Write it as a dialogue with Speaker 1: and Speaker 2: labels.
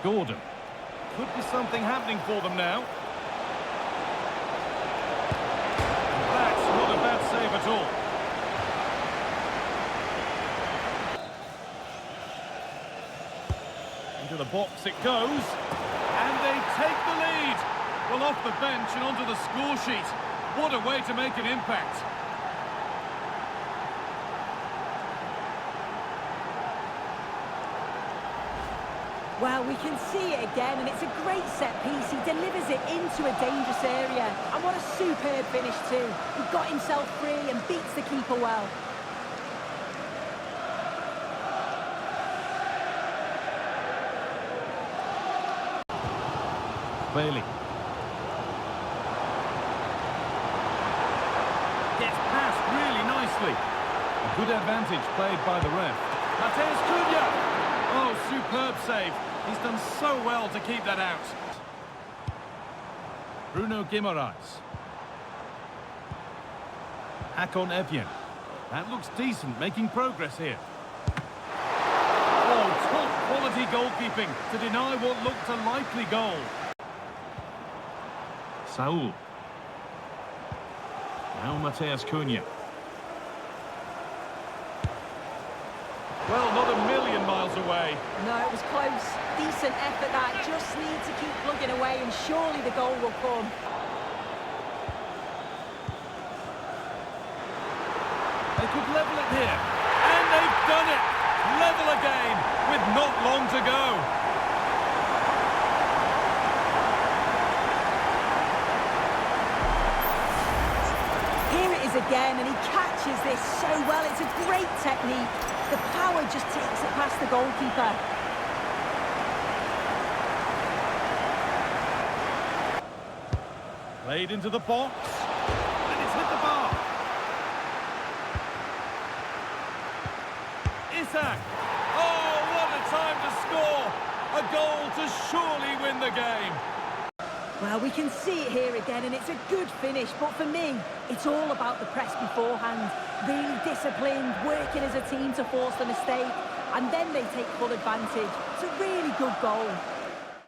Speaker 1: Gordon. Could be something happening for them now. That's not a bad save at all. Into the box it goes. And they take the lead. Well, off the bench and onto the score sheet. What a way to make an impact.
Speaker 2: Well, we can see it again, and it's a great set piece. He delivers it into a dangerous area. And what a superb finish too. He got himself free and beats the keeper well.
Speaker 1: Bailey. Gets past really nicely. A good advantage played by the ref. Mateus Cunha! Oh, superb save. He's done so well to keep that out. Bruno Guimaraes. Hakon Evjen. That looks decent, making progress here. Oh, top quality goalkeeping to deny what looked a likely goal. Saul. Now Mateus Cunha. Well, not a million miles away.
Speaker 2: No, it was close. Decent effort that. Just need to keep plugging away and surely the goal will come.
Speaker 1: They could level it here. And they've done it! Level again with not long to go.
Speaker 2: Here it is again, and he catches this so well. It's a great technique. The power just takes it past the goalkeeper.
Speaker 1: Played into the box. And it's hit the bar. Isak. Oh, what a time to score. A goal to surely win the game.
Speaker 2: Well, we can see it here again, and it's a good finish. But for me, it's all about the press beforehand. Really disciplined, working as a team to force the mistake. And then they take full advantage. It's a really good goal.